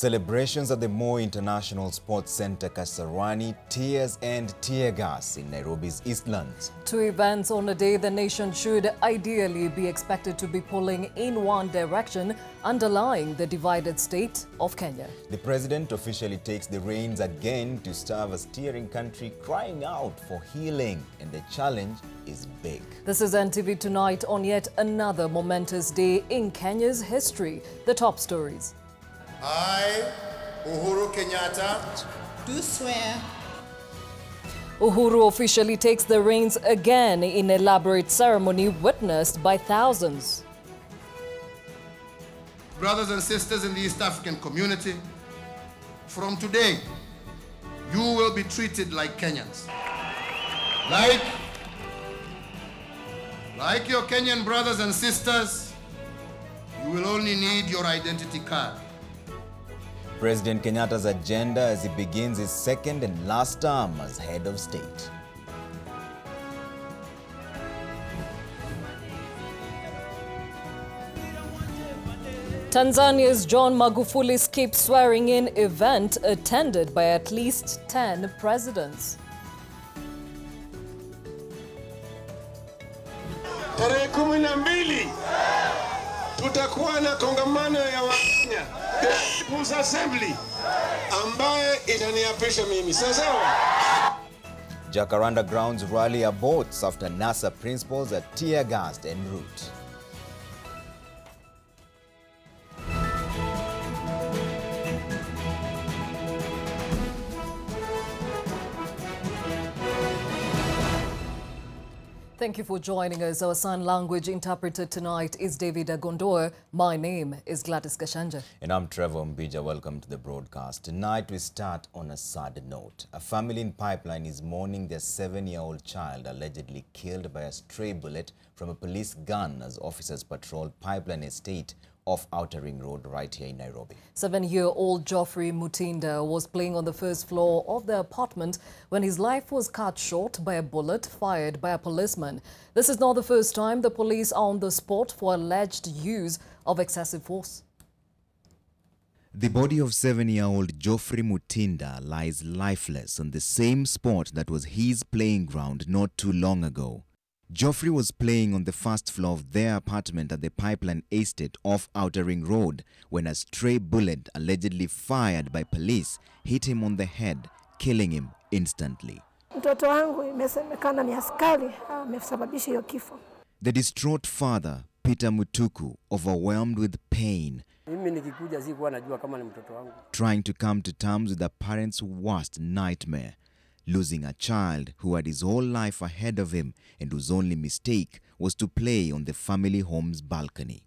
Celebrations at the Moi International Sports Center KASARANI, tears and tear gas in Nairobi's Eastlands. Two events on a day the nation should ideally be expected to be pulling in one direction, underlying the divided state of Kenya. The president officially takes the reins again to serve a steering country crying out for healing, and the challenge is big. This is NTV Tonight on yet another momentous day in Kenya's history. The top stories. I, UHURU Kenyatta, do swear. UHURU officially takes the reins again in elaborate ceremony witnessed by thousands. Brothers and sisters in the East African community, from today, you will be treated like Kenyans. Like your Kenyan brothers and sisters, you will only need your identity card. President Kenyatta's agenda as he begins his second and last term as head of state. Tanzania's John Magufuli skipped swearing-in event attended by at least 10 presidents. Tarehe 12 tutakuwa na kongamano ya Wakenya People's Assembly ambaye inaniapisha mimi. Sasa Jacaranda grounds rally aborts after NASA principals are tear-gassed en route. Thank you for joining us. Our sign language interpreter tonight is David Agondoa. My name is Gladys Gachanja. And I'm Trevor. Ombija. Welcome to the broadcast. Tonight we start on a sad note. A family in Pipeline is mourning their 7-year-old child allegedly killed by a stray bullet from a police gun as officers patrolled Pipeline Estate off Outer Ring Road right here in Nairobi. 7-year-old Geoffrey Mutinda was playing on the first floor of the apartment when his life was cut short by a bullet fired by a policeman. This is not the first time the police are on the spot for alleged use of excessive force. The body of 7-year-old Geoffrey Mutinda lies lifeless on the same spot that was his playing ground not too long ago. Geoffrey was playing on the first floor of their apartment at the Pipeline Estate off Outer Ring Road when a stray bullet allegedly fired by police hit him on the head, killing him instantly. Mtoto wangu imesemekana ni askari amesababisha hiyo kifo. The distraught father, Peter Mutuku, overwhelmed with pain, trying to come to terms with the parents' worst nightmare. Losing a child who had his whole life ahead of him and whose only mistake was to play on the family home's balcony.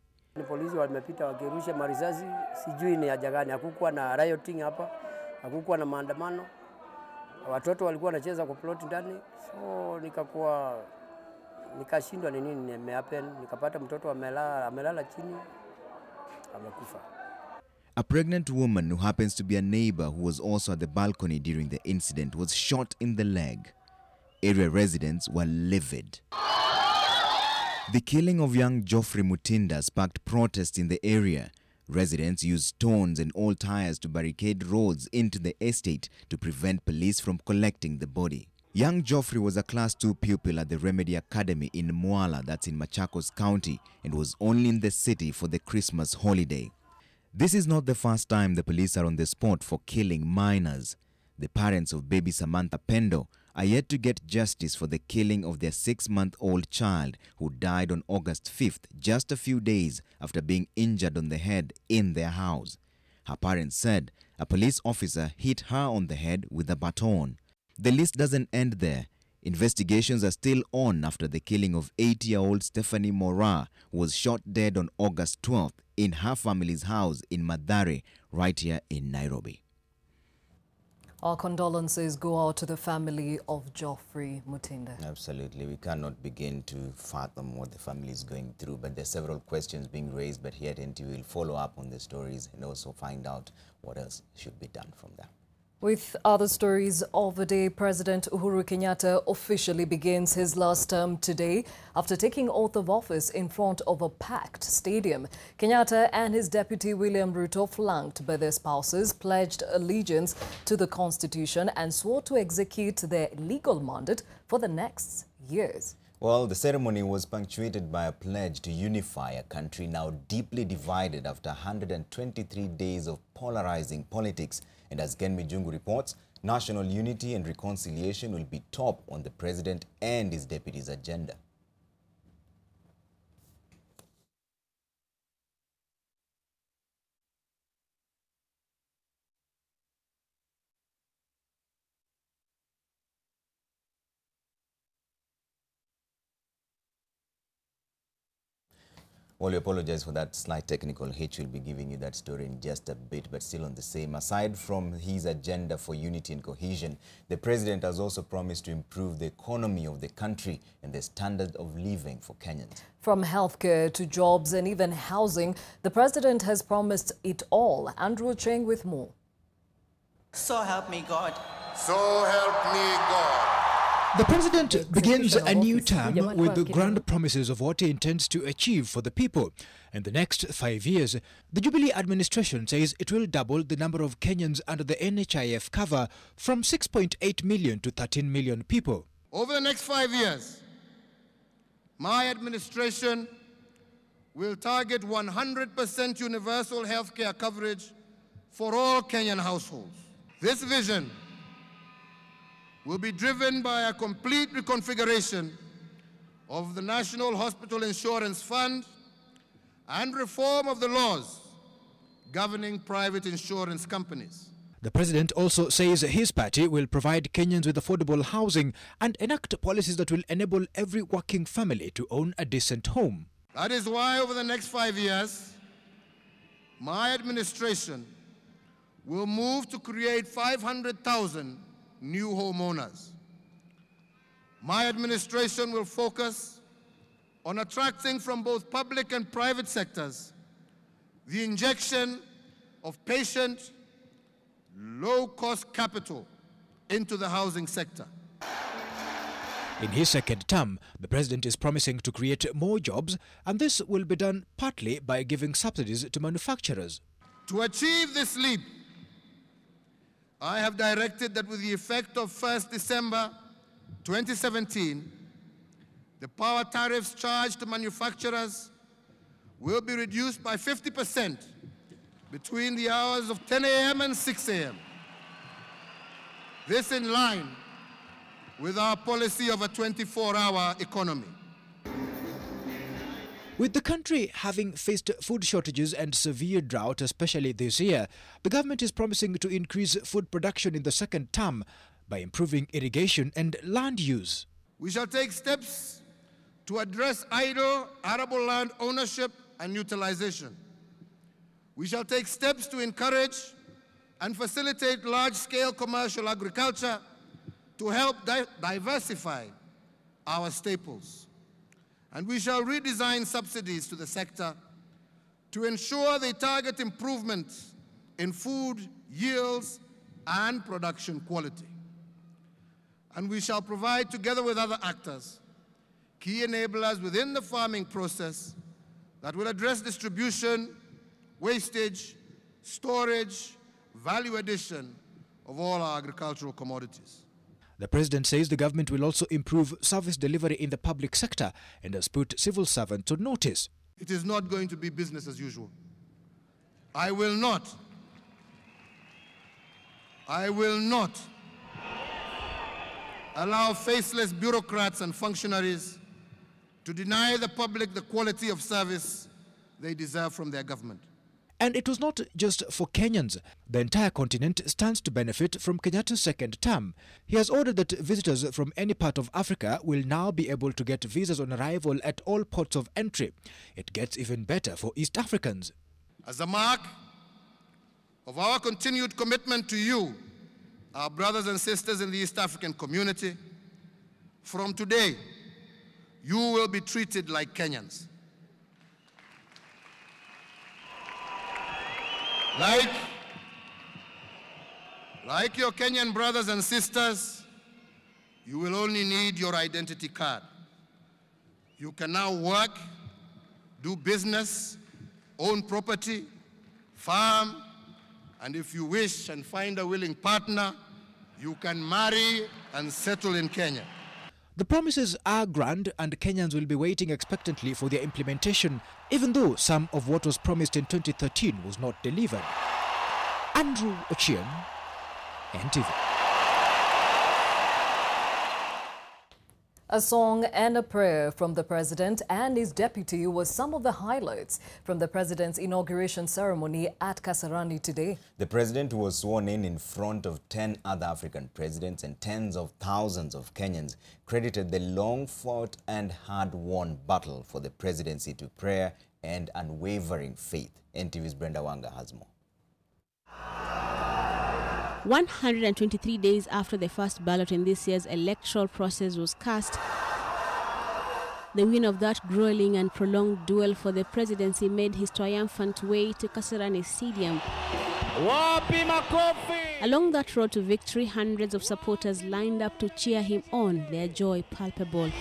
Polisi wamepita wakirusha marisasi, sijui ni haja gani. Hakukuwa na rioting hapa, hakukuwa na maandamano. Watoto walikuwa wanacheza kwa plot ndani, so nikashindwa ni nini imehappen. Nikapata mtoto amelala chini, amekufa. A pregnant woman who happens to be a neighbor who was also at the balcony during the incident was shot in the leg. Area residents were livid. The killing of young Geoffrey Mutinda sparked protests in the area. Residents used stones and old tires to barricade roads into the estate to prevent police from collecting the body. Young Geoffrey was a Class 2 pupil at the Remedy Academy in Mwala, that's in Machakos County, and was only in the city for the Christmas holiday. This is not the first time the police are on the spot for killing minors. The parents of baby Samantha Pendo are yet to get justice for the killing of their 6-month-old child who died on August 5th, just a few days after being injured on the head in their house. Her parents said a police officer hit her on the head with a baton. The list doesn't end there. Investigations are still on after the killing of 80-year-old Stephanie Mora, who was shot dead on August 12th in her family's house in Mathare, right here in Nairobi. Our condolences go out to the family of Geoffrey Mutinda. Absolutely. We cannot begin to fathom what the family is going through, but there are several questions being raised, but here at NTV will follow up on the stories and also find out what else should be done from there. With other stories of the day, President Uhuru Kenyatta officially begins his last term today after taking oath of office in front of a packed stadium. Kenyatta and his deputy William Ruto, flanked by their spouses, pledged allegiance to the Constitution and swore to execute their legal mandate for the next years. Well, the ceremony was punctuated by a pledge to unify a country now deeply divided after 123 days of polarizing politics. And as Genmi Jungu reports, national unity and reconciliation will be top on the president and his deputy's agenda. Well, we apologize for that slight technical hitch. We'll be giving you that story in just a bit, but still on the same. Aside from his agenda for unity and cohesion, the president has also promised to improve the economy of the country and the standard of living for Kenyans. From healthcare to jobs and even housing, the president has promised it all. Andrew Cheng with more. So help me God. So help me God. The president begins a new term with grand promises of what he intends to achieve for the people. In the next 5 years, the Jubilee administration says it will double the number of Kenyans under the NHIF cover from 6.8 million to 13 million people. Over the next 5 years, my administration will target 100% universal health care coverage for all Kenyan households. This vision will be driven by a complete reconfiguration of the National Hospital Insurance Fund and reform of the laws governing private insurance companies. The president also says his party will provide Kenyans with affordable housing and enact policies that will enable every working family to own a decent home. That is why over the next 5 years, my administration will move to create 500,000 new homeowners. My administration will focus on attracting from both public and private sectors the injection of patient, low-cost capital into the housing sector. In his second term, the president is promising to create more jobs, and this will be done partly by giving subsidies to manufacturers. To achieve this leap, I have directed that with the effect of 1st December 2017, the power tariffs charged to manufacturers will be reduced by 50% between the hours of 10 a.m. and 6 a.m. This in line with our policy of a 24-hour economy. With the country having faced food shortages and severe drought, especially this year, the government is promising to increase food production in the second term by improving irrigation and land use. We shall take steps to address idle arable land ownership and utilization. We shall take steps to encourage and facilitate large-scale commercial agriculture to help diversify our staples. And we shall redesign subsidies to the sector to ensure they target improvements in food yields and production quality. And we shall provide, together with other actors, key enablers within the farming process that will address distribution, wastage, storage, value addition of all our agricultural commodities. The president says the government will also improve service delivery in the public sector and has put civil servants on notice. It is not going to be business as usual. I will not allow faceless bureaucrats and functionaries to deny the public the quality of service they deserve from their government. And it was not just for Kenyans. The entire continent stands to benefit from Kenyatta's second term. He has ordered that visitors from any part of Africa will now be able to get visas on arrival at all ports of entry. It gets even better for East Africans. As a mark of our continued commitment to you, our brothers and sisters in the East African community, from today, you will be treated like Kenyans. Like your Kenyan brothers and sisters, you will only need your identity card. You can now work, do business, own property, farm, and if you wish and find a willing partner, you can marry and settle in Kenya. The promises are grand and Kenyans will be waiting expectantly for their implementation, even though some of what was promised in 2013 was not delivered. Andrew Ochieng, NTV. A song and a prayer from the president and his deputy was some of the highlights from the president's inauguration ceremony at Kasarani today. The president was sworn in front of 10 other African presidents, and tens of thousands of Kenyans credited the long-fought and hard-won battle for the presidency to prayer and unwavering faith. NTV's Brenda Wanga has more. 123 days after the first ballot in this year's electoral process was cast, the win of that grueling and prolonged duel for the presidency made his triumphant way to Kasarani Stadium. Along that road to victory, hundreds of supporters lined up to cheer him on, their joy palpable.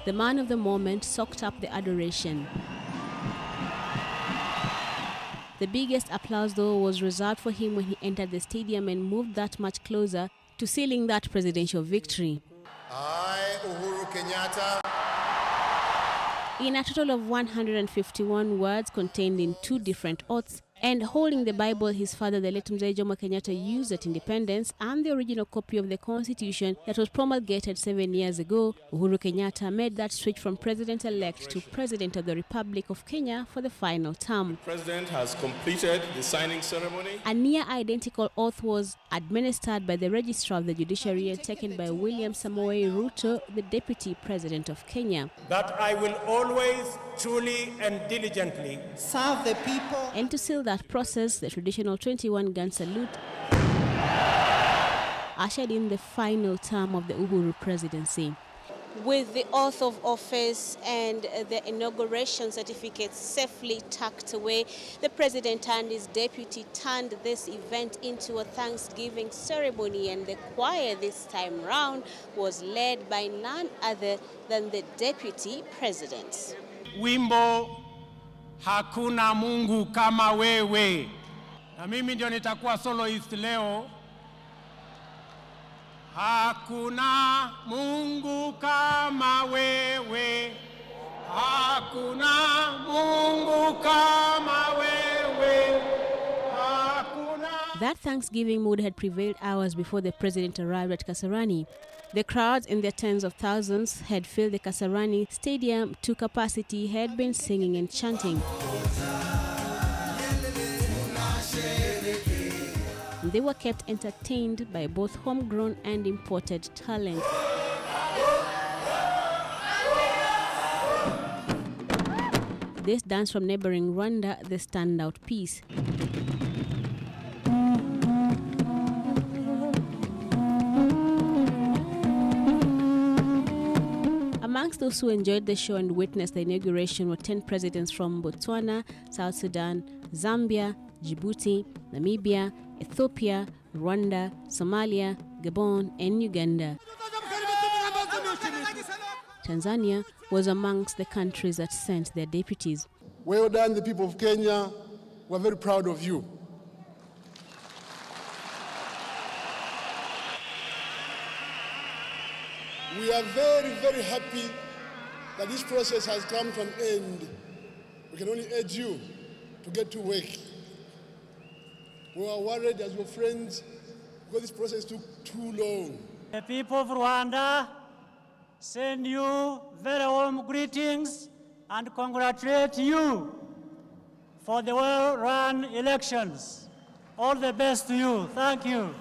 The man of the moment soaked up the adoration. The biggest applause, though, was reserved for him when he entered the stadium and moved that much closer to sealing that presidential victory. I, Uhuru Kenyatta. In a total of 151 words contained in 2 different oaths, and holding the Bible his father, the late Mzee Jomo Kenyatta, used at independence, and the original copy of the Constitution that was promulgated 7 years ago, Uhuru Kenyatta made that switch from President-elect to President of the Republic of Kenya for the final term. The President has completed the signing ceremony. A near-identical oath was administered by the Registrar of the Judiciary and taken by William Samoei Ruto, the Deputy President of Kenya. That I will always, truly and diligently serve the people. And to seal that process, the traditional 21-gun salute ushered in the final term of the UHURU presidency. With the oath of office and the inauguration certificate safely tucked away, the president and his deputy turned this event into a Thanksgiving ceremony, and the choir this time round was led by none other than the deputy president. Wimbo Hakuna Mungu Kama Wewe. Na mimi ndio nitakuwa soloist leo. Hakuna Mungu kama wewe. Hakuna Mungu kama wewe. Hakuna. That Thanksgiving mood had prevailed hours before the president arrived at Kasarani. The crowds in their tens of thousands had filled the Kasarani Stadium to capacity, had been singing and chanting. They were kept entertained by both homegrown and imported talent. This dance from neighboring Rwanda, the standout piece. Amongst those who enjoyed the show and witnessed the inauguration were 10 presidents from Botswana, South Sudan, Zambia, Djibouti, Namibia, Ethiopia, Rwanda, Somalia, Gabon, and Uganda. Tanzania was amongst the countries that sent their deputies. Well done, the people of Kenya. We're very proud of you. We are very, very happy that this process has come to an end. We can only urge you to get to work. We are worried as your friends because this process took too long. The people of Rwanda send you very warm greetings and congratulate you for the well-run elections. All the best to you. Thank you.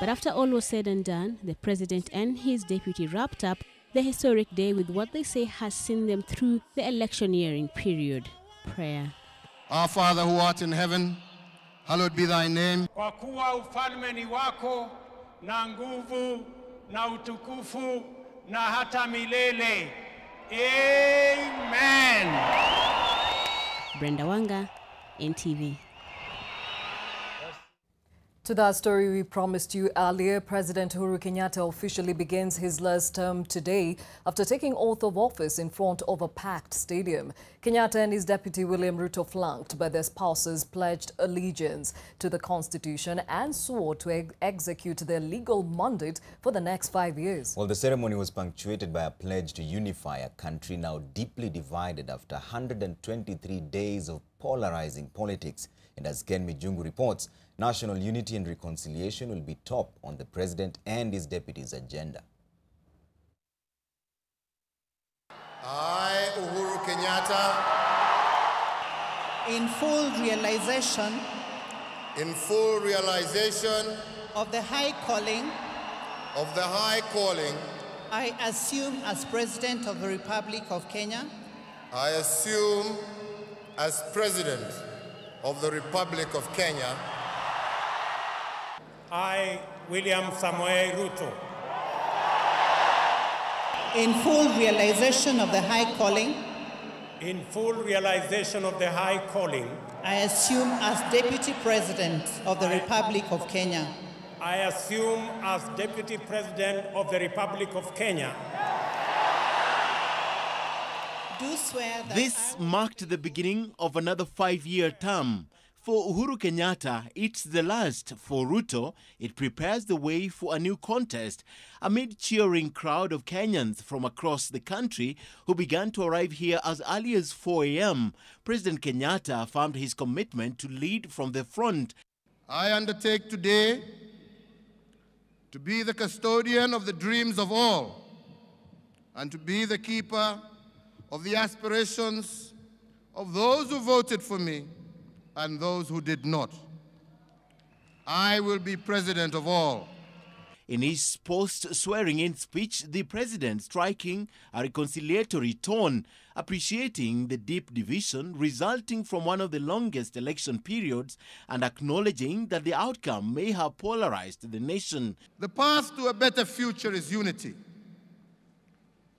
But after all was said and done, the president and his deputy wrapped up the historic day with what they say has seen them through the electioneering period: prayer. Our Father who art in heaven, hallowed be thy name. Kwa kuwa ufalme ni wako na nguvu na utukufu na hata milele. Amen. Brenda Wanga, NTV. To that story we promised you earlier, President Uhuru Kenyatta officially begins his last term today after taking oath of office in front of a packed stadium. Kenyatta and his deputy William Ruto, flanked by their spouses, pledged allegiance to the Constitution and swore to execute their legal mandate for the next 5 years. Well, the ceremony was punctuated by a pledge to unify a country now deeply divided after 123 days of polarizing politics. And as Ken Mijungu reports, national unity and reconciliation will be top on the president and his deputy's agenda. I, Uhuru Kenyatta, in full realization of the high calling I assume as President of the Republic of Kenya, I assume as President of the Republic of Kenya, I, William Samoei Ruto, in full realization of the high calling I assume as Deputy President of the Republic of Kenya, I assume as Deputy President of the Republic of Kenya. Do swear that this marked the beginning of another 5-year term. For Uhuru Kenyatta, it's the last. For Ruto, it prepares the way for a new contest amid cheering crowd of Kenyans from across the country who began to arrive here as early as 4 a.m. President Kenyatta affirmed his commitment to lead from the front. I undertake today to be the custodian of the dreams of all and to be the keeper of the aspirations of those who voted for me and those who did not. I will be president of all. In his post-swearing-in speech, the president striking a reconciliatory tone, appreciating the deep division resulting from one of the longest election periods and acknowledging that the outcome may have polarized the nation. The path to a better future is unity.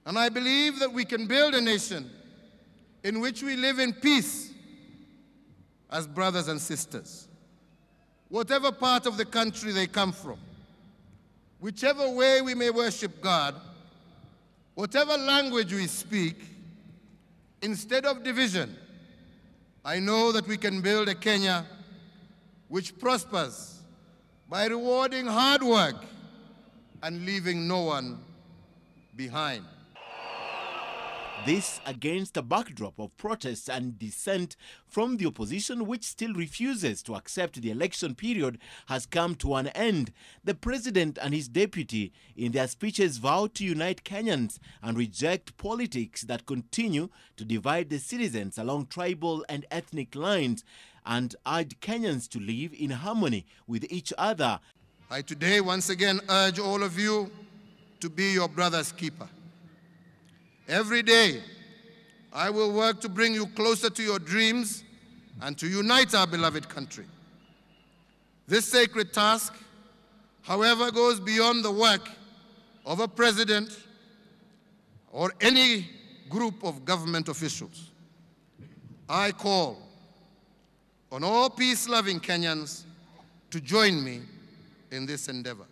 And I believe that we can build a nation in which we live in peace as brothers and sisters, whatever part of the country they come from, whichever way we may worship God, whatever language we speak. Instead of division, I know that we can build a Kenya which prospers by rewarding hard work and leaving no one behind. This against a backdrop of protests and dissent from the opposition, which still refuses to accept the election period has come to an end. The president and his deputy in their speeches vow to unite Kenyans and reject politics that continue to divide the citizens along tribal and ethnic lines and urge Kenyans to live in harmony with each other. I today once again urge all of you to be your brother's keeper. Every day, I will work to bring you closer to your dreams and to unite our beloved country. This sacred task, however, goes beyond the work of a president or any group of government officials. I call on all peace-loving Kenyans to join me in this endeavor.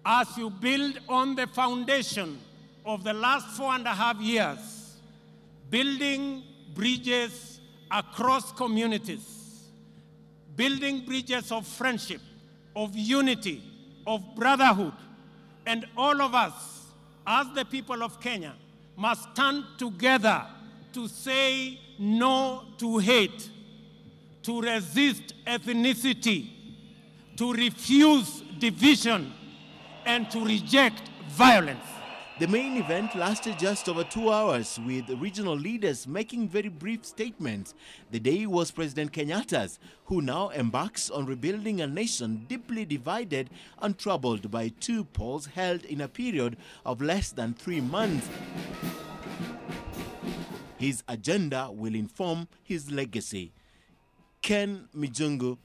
As you build on the foundation of the last 4.5 years, building bridges across communities, building bridges of friendship, of unity, of brotherhood, and all of us, as the people of Kenya, must stand together to say no to hate, to resist ethnicity, to refuse division, and to reject violence. The main event lasted just over 2 hours, with regional leaders making very brief statements. The day was President Kenyatta's, who now embarks on rebuilding a nation deeply divided and troubled by 2 polls held in a period of less than 3 months. His agenda will inform his legacy. Ken Mijungu,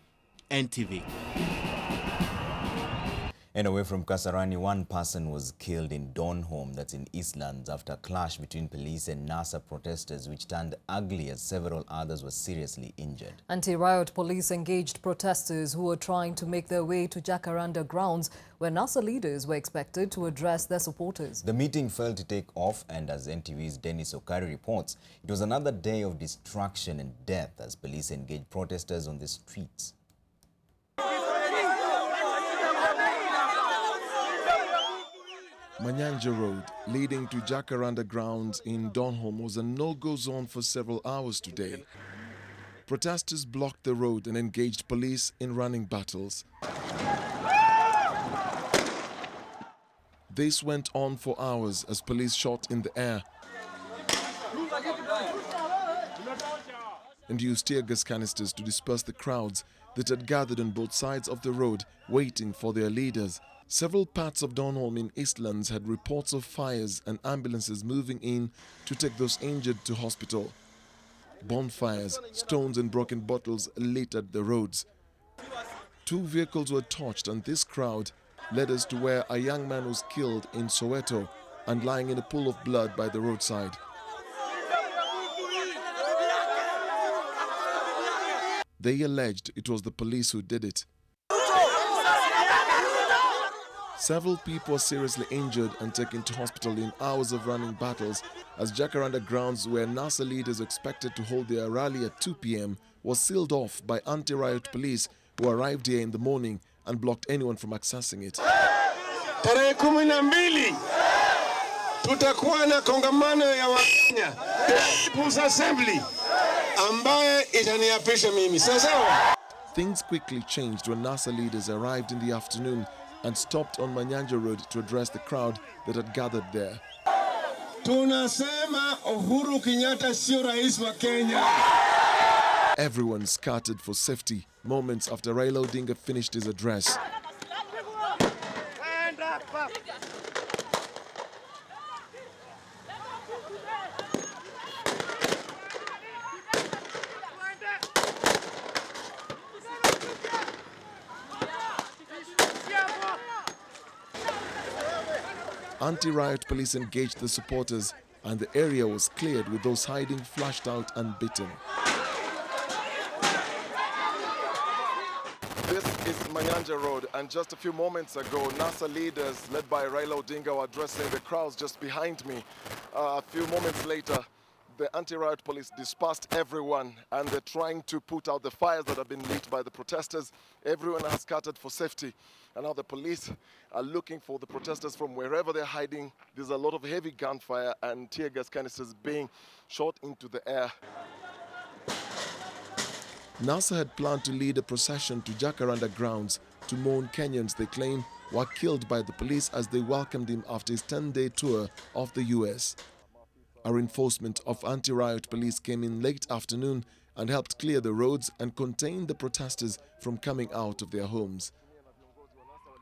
NTV. And away from Kasarani, one person was killed in Donholm, that's in Eastlands, after a clash between police and NASA protesters, which turned ugly as several others were seriously injured. Anti-riot police engaged protesters who were trying to make their way to Gachanja grounds, where NASA leaders were expected to address their supporters. The meeting failed to take off, and as NTV's Dennis Okari reports, it was another day of destruction and death as police engaged protesters on the streets. Manyanja Road, leading to Gachanja grounds in Donholm, was a no-go zone for several hours today. Protesters blocked the road and engaged police in running battles. This went on for hours as police shot in the air and used tear gas canisters to disperse the crowds that had gathered on both sides of the road waiting for their leaders. Several parts of Donholm in Eastlands had reports of fires and ambulances moving in to take those injured to hospital. Bonfires, stones and broken bottles littered the roads. 2 vehicles were torched, and this crowd led us to where a young man was killed in Soweto and lying in a pool of blood by the roadside. They alleged it was the police who did it. Several people were seriously injured and taken to hospital in hours of running battles as Gachanja grounds, where NASA leaders expected to hold their rally at 2 p.m, was sealed off by anti-riot police who arrived here in the morning and blocked anyone from accessing it. Tarehe 12 tutakuwa na kongamano ya Wakenya People's Assembly ambaye itaniapisha mimi. Sawa. Things quickly changed when NASA leaders arrived in the afternoon and stopped on Manyanja Road to address the crowd that had gathered there. Tunasema Uhuru Kenyatta sio rais wa Kenya. Everyone scattered for safety moments after Raila Odinga finished his address. Anti-riot police engaged the supporters, and the area was cleared with those hiding flushed out and beaten. This is Manyanja Road, and just a few moments ago, NASA leaders led by Raila Odinga were addressing the crowds just behind me. A few moments later, the anti-riot police dispersed everyone, and they're trying to put out the fires that have been lit by the protesters. Everyone has scattered for safety, and now the police are looking for the protesters from wherever they're hiding. There's a lot of heavy gunfire and tear gas canisters being shot into the air. NASA had planned to lead a procession to Gachanja grounds to mourn Kenyans they claim were killed by the police as they welcomed him after his 10-day tour of the US. A reinforcement of anti-riot police came in late afternoon and helped clear the roads and contain the protesters from coming out of their homes.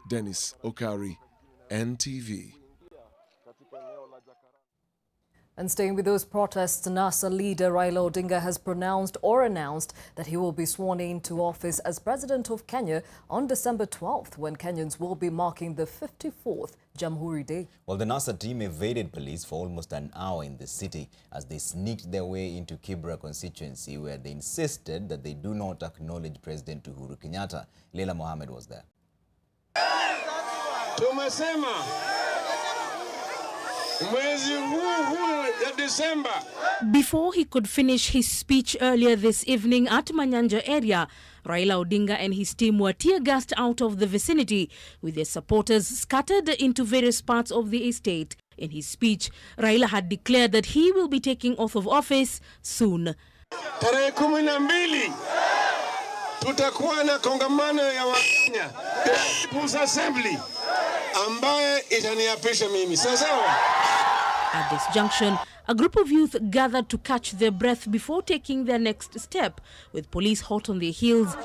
Dennis Okari, NTV. And staying with those protests, NASA leader Raila Odinga has announced that he will be sworn into office as president of Kenya on December 12th, when Kenyans will be marking the 54th Jamhuri Day. Well, the NASA team evaded police for almost an hour in the city as they sneaked their way into Kibra constituency, where they insisted that they do not acknowledge President UHURU Kenyatta. Leila Mohammed was there. Tumesema mwezi huu ya December. Before he could finish his speech earlier this evening at Manyanja area, Raila Odinga and his team were tear-gassed out of the vicinity, with their supporters scattered into various parts of the estate. In his speech, Raila had declared that he will be taking oath of office soon. Tarehe 12 tutakuwa na kongamano ya Wakenya People's Assembly ambaye itaniapisha mimi. Sawa. At this junction, a group of youth gathered to catch their breath before taking their next step, with police hot on their heels.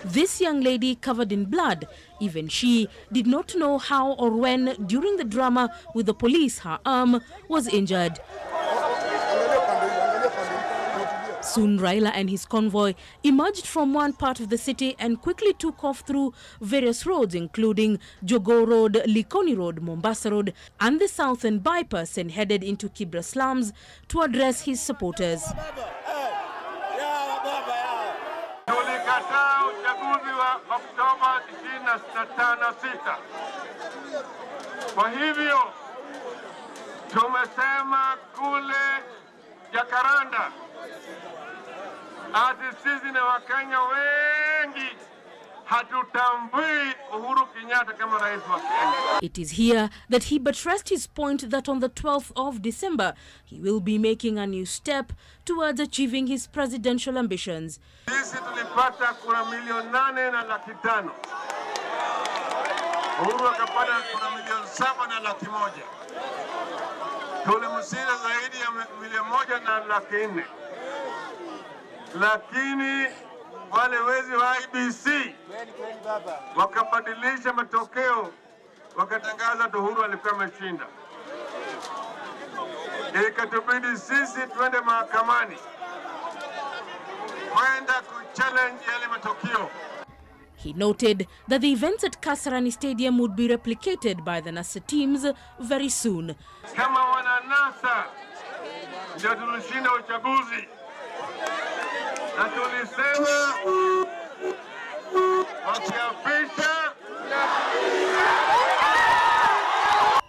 This young lady, covered in blood, even she did not know how or when during the drama with the police her arm was injured. Soon Raila and his convoy emerged from one part of the city and quickly took off through various roads, including Jogoo Road, Likoni Road, Mombasa Road and the Southern Bypass, and headed into Kibra slums to address his supporters. Tulikataa uchaguzi wa Oktoba 26. Kwa hivyo tumesema kule Jakaranda ati sisi na Wakenya wengi hatutambui Uhuru Kenyatta kama rais wa Kenya. It is here that he buttressed his point that on the 12th of December, he will be making a new step towards achieving his presidential ambitions. Sisi tulipata kura milioni 8.5. Uhuru akapata kura milioni 7.1. Tulimshinda zaidi ya milioni 1.4. Lakini wale wezi wa IBC wakabadilisha matokeo, wakatangaza Uhuru alikuwa ameshinda. Ikatubidi sisi twende mahakamani kwenda kuchallenge yale matokeo. He noted that the events at KASARANI Stadium would be replicated by the NASA teams very soon. Kama wana NASA ndio tulishinda uchaguzi. Na tulisema wakiapisha.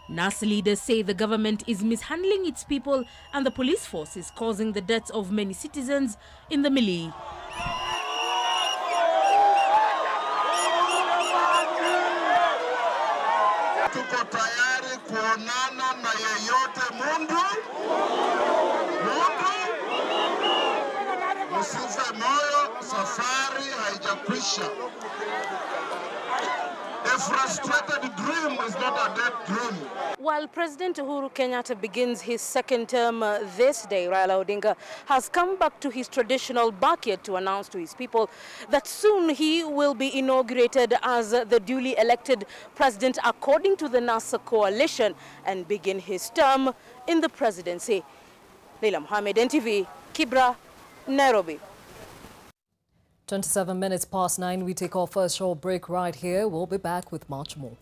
NASA leaders say the government is mishandling its people and the police force is causing the deaths of many citizens in the Mili. Tuko tayari kuonana na yeyote mundu. Msife moyo, safari haijakwisha. A frustrated dream is not a dead dream. While President Uhuru Kenyatta begins his second term this day, Raila Odinga has come back to his traditional backyard to announce to his people that soon he will be inaugurated as the duly elected president according to the NASA coalition and begin his term in the presidency. Leila Mohammed, NTV, Kibra, Nairobi. 27 minutes past 9, we take our first short break right here. We'll be back with much more.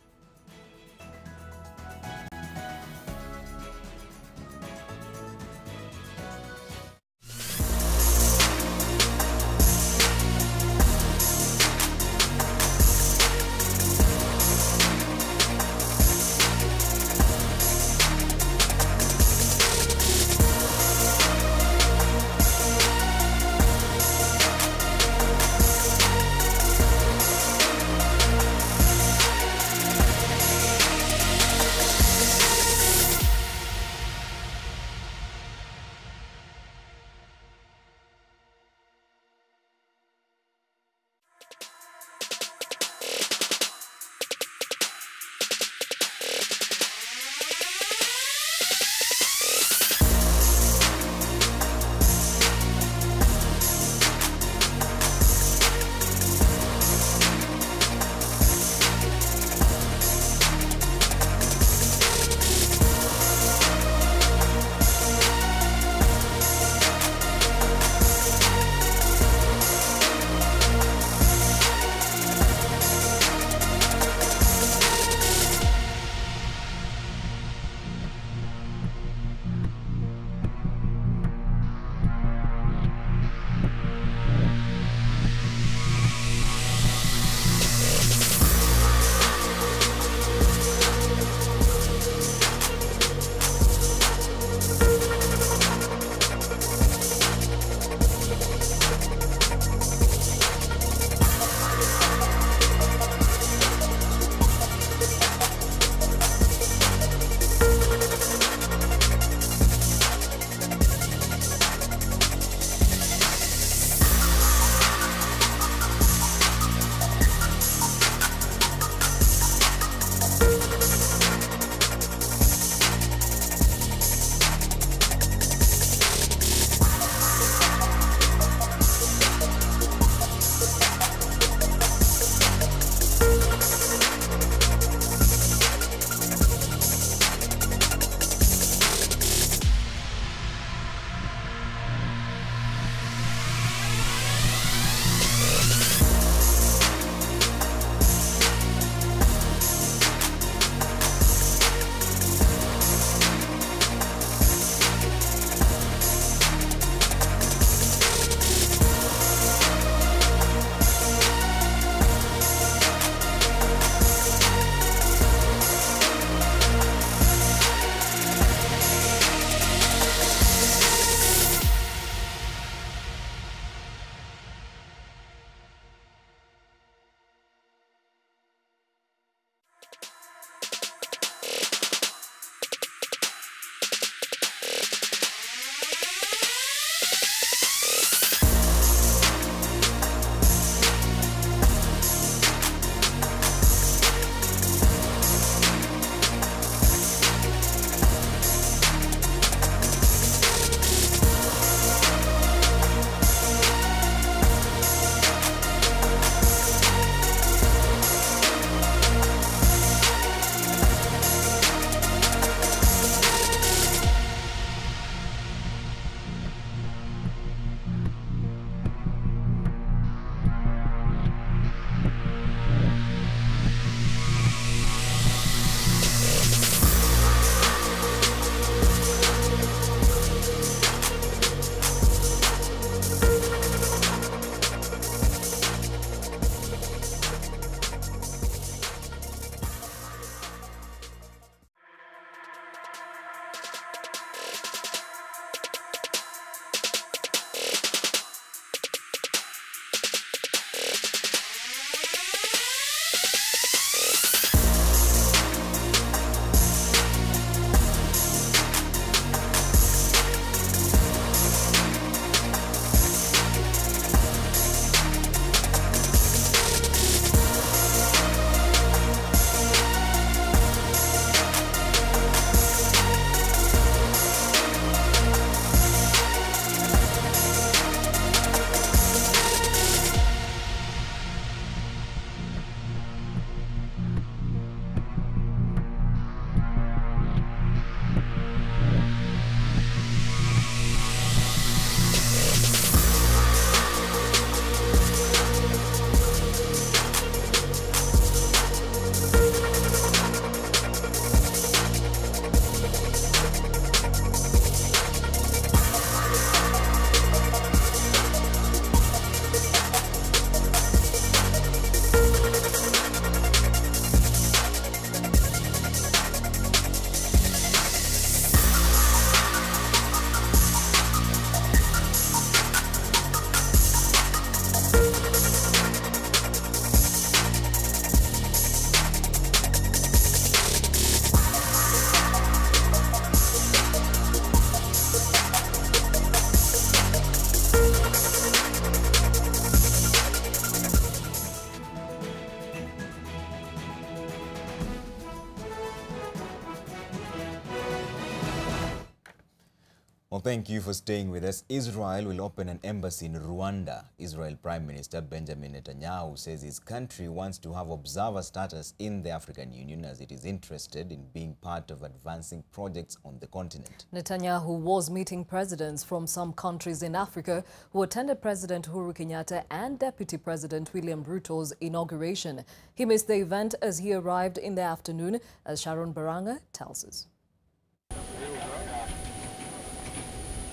thank you for staying with us. Israel will open an embassy in Rwanda. Israel Prime Minister Benjamin Netanyahu says his country wants to have observer status in the African Union as it is interested in being part of advancing projects on the continent. Netanyahu was meeting presidents from some countries in Africa who attended President UHURU Kenyatta and Deputy President William Ruto's inauguration. He missed the event as he arrived in the afternoon, as Sharon Baranga tells us.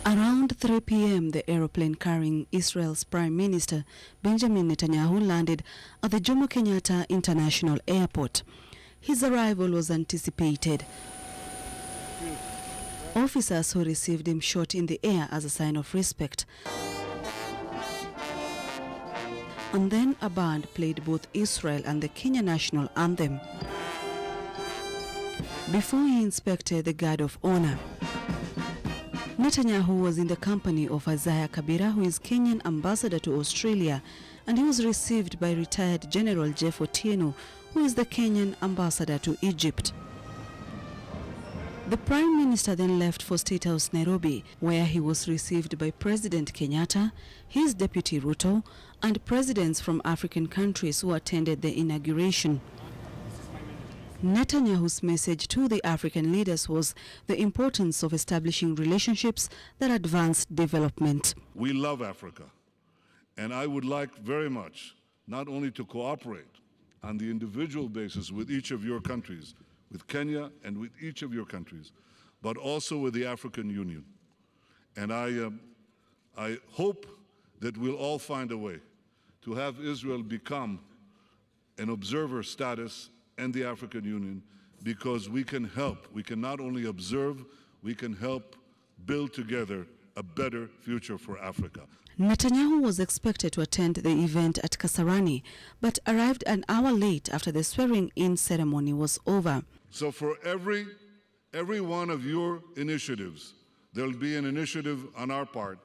Around 3 p.m., the aeroplane carrying Israel's Prime Minister Benjamin Netanyahu landed at the Jomo Kenyatta International Airport. His arrival was anticipated. Officers who received him shot in the air as a sign of respect. And then a band played both Israel and the Kenya national anthem before he inspected the guard of honor. Netanyahu was in the company of Isaiah Kabira, who is Kenyan ambassador to Australia, and he was received by retired General Jeff Otieno, who is the Kenyan ambassador to Egypt. The Prime Minister then left for State House Nairobi, where he was received by President Kenyatta, his deputy Ruto, and presidents from African countries who attended the inauguration. Netanyahu's message to the African leaders was the importance of establishing relationships that advance development. We love Africa, and I would like very much not only to cooperate on the individual basis with each of your countries, with Kenya and with each of your countries, but also with the African Union. And I hope that we'll all find a way to have Israel become an observer status and the African Union, because we can help. We can not only observe, we can help build together a better future for Africa. Netanyahu was expected to attend the event at Kasarani, but arrived an hour late after the swearing-in ceremony was over. So for every one of your initiatives, there'll be an initiative on our part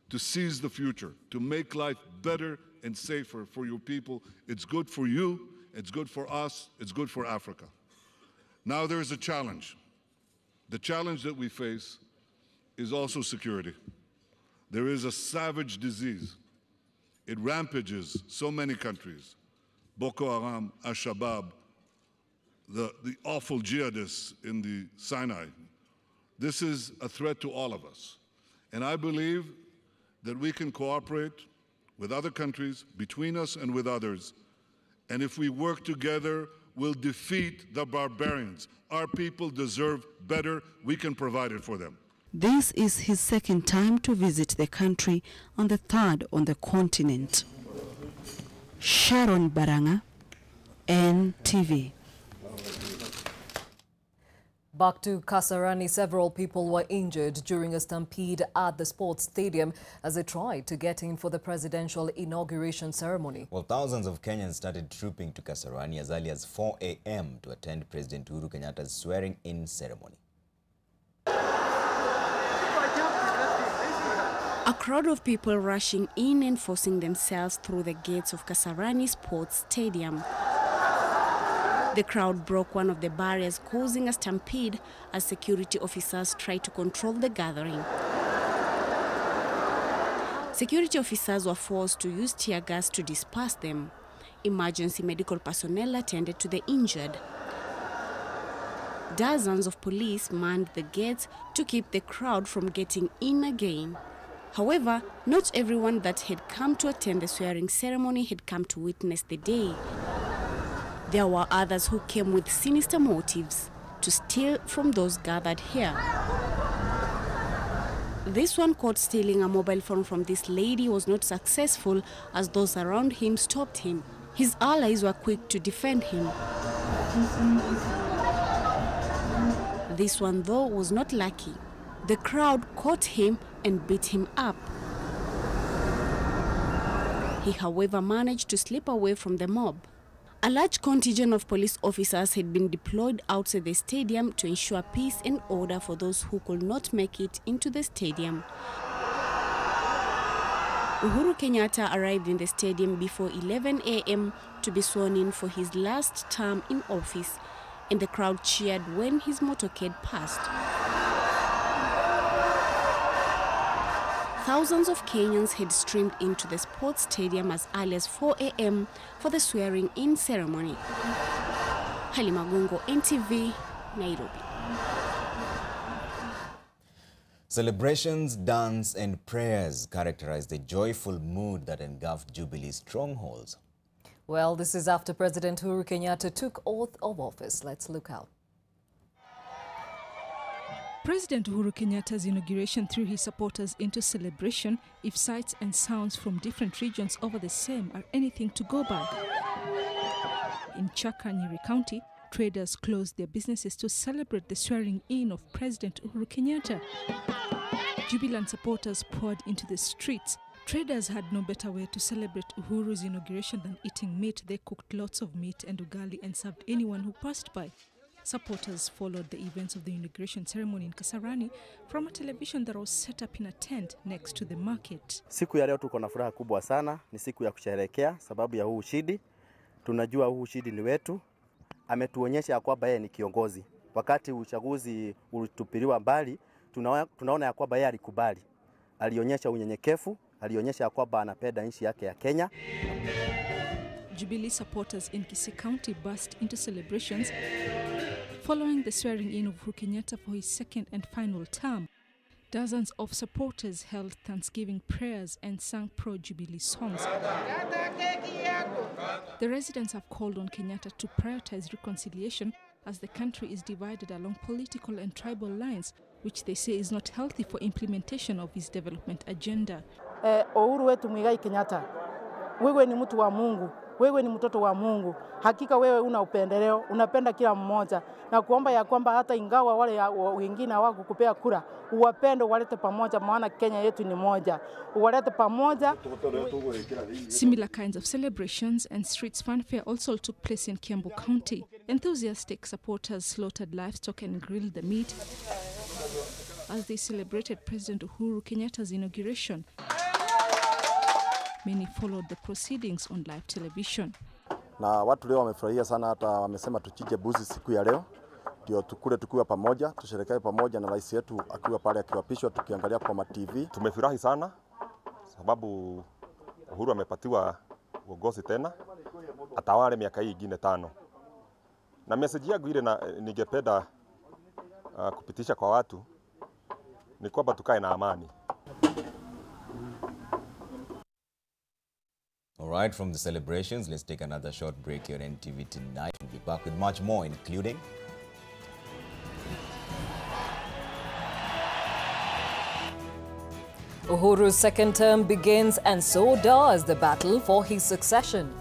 to seize the future, to make life better and safer for your people. It's good for you. It's good for us, it's good for Africa. Now there's a challenge. The challenge that we face is also security. There is a savage disease. It rampages so many countries. Boko Haram, Al-Shabaab, the awful jihadists in the Sinai. This is a threat to all of us. And I believe that we can cooperate with other countries, between us and with others. And if we work together, we'll defeat the barbarians. Our people deserve better. We can provide it for them. This is his second time to visit the country, on the third on the continent. Sharon Baranga, NTV. Back to Kasarani, several people were injured during a stampede at the sports stadium as they tried to get in for the presidential inauguration ceremony. Well, thousands of Kenyans started trooping to Kasarani as early as 4 a.m. to attend President UHURU Kenyatta's swearing-in ceremony. A crowd of people rushing in and forcing themselves through the gates of Kasarani Sports Stadium. The crowd broke one of the barriers, causing a stampede as security officers tried to control the gathering. Security officers were forced to use tear gas to disperse them. Emergency medical personnel attended to the injured. Dozens of police manned the gates to keep the crowd from getting in again. However, not everyone that had come to attend the swearing ceremony had come to witness the day. There were others who came with sinister motives to steal from those gathered here. This one caught stealing a mobile phone from this lady was not successful as those around him stopped him. His allies were quick to defend him. This one, though, was not lucky. The crowd caught him and beat him up. He, however, managed to slip away from the mob. A large contingent of police officers had been deployed outside the stadium to ensure peace and order for those who could not make it into the stadium. UHURU Kenyatta arrived in the stadium before 11 a.m. to be sworn in for his last term in office, and the crowd cheered when his motorcade passed. Thousands of Kenyans had streamed into the sports stadium as early as 4 a.m. for the swearing-in ceremony. Halima Gungo, NTV, Nairobi. Celebrations, dance and prayers characterize the joyful mood that engulfed Jubilee's strongholds. Well, this is after President Uhuru Kenyatta took oath of office. Let's look out. President Uhuru Kenyatta's inauguration threw his supporters into celebration if sights and sounds from different regions over the same are anything to go by. In Gachanja County, traders closed their businesses to celebrate the swearing-in of President Uhuru Kenyatta. Jubilant supporters poured into the streets. Traders had no better way to celebrate Uhuru's inauguration than eating meat. They cooked lots of meat and ugali and served anyone who passed by. Supporters followed the events of the inauguration ceremony in Kasarani from a television that was set up in a tent next to the market. Siku ya leo tuko na furaha kubwa sana, ni siku ya kusherehekea sababu ya huu ushindi. Tunajua huu ushindi ni wetu. Ametuonyesha ya kwamba yeye ni kiongozi. Wakati uchaguzi ulitupiliwa mbali, tunaona ya kwamba yeye alikubali. Alionyesha unyenyekevu, alionyesha ya kwamba anapenda nchi yake ya Kenya. Jubilee supporters in Kisii County burst into celebrations following the swearing-in of Uhuru Kenyatta for his second and final term. Dozens of supporters held Thanksgiving prayers and sang pro-Jubilee songs. The residents have called on Kenyatta to prioritize reconciliation as the country is divided along political and tribal lines, which they say is not healthy for implementation of his development agenda. Uhuru wetu Muigai Kenyatta, wewe ni mtu wa Mungu, wewe ni mtoto wa Mungu. Hakika wewe una upendeleo, unapenda kila mmoja, na kuomba ya kwamba hata ingawa wale wengine hawakukupea kura, uwapende, walete pamoja, maana Kenya yetu ni moja. Walete pamoja. Similar kinds of celebrations and streets fanfare also took place in Kiambu County. Enthusiastic supporters slaughtered livestock and grilled the meat as they celebrated President Uhuru Kenyatta's inauguration. Many followed the proceedings on live television. Na watu leo wamefurahia sana, hata wamesema tuchinje buzi siku ya leo ndio tukule tukiwa pamoja, tusherehekee pamoja na rais yetu akiwa pale akiwapishwa, tukiangalia kwa TV. Tumefurahi sana sababu Uhuru amepatiwa uongozi tena atawale miaka hii ingine 5. Na message yangu ile ningependa kupitisha kwa watu ni kwamba tukae na amani. All right, from the celebrations, let's take another short break here on NTV Tonight. We'll be back with much more, including Uhuru's second term begins, and so does the battle for his succession.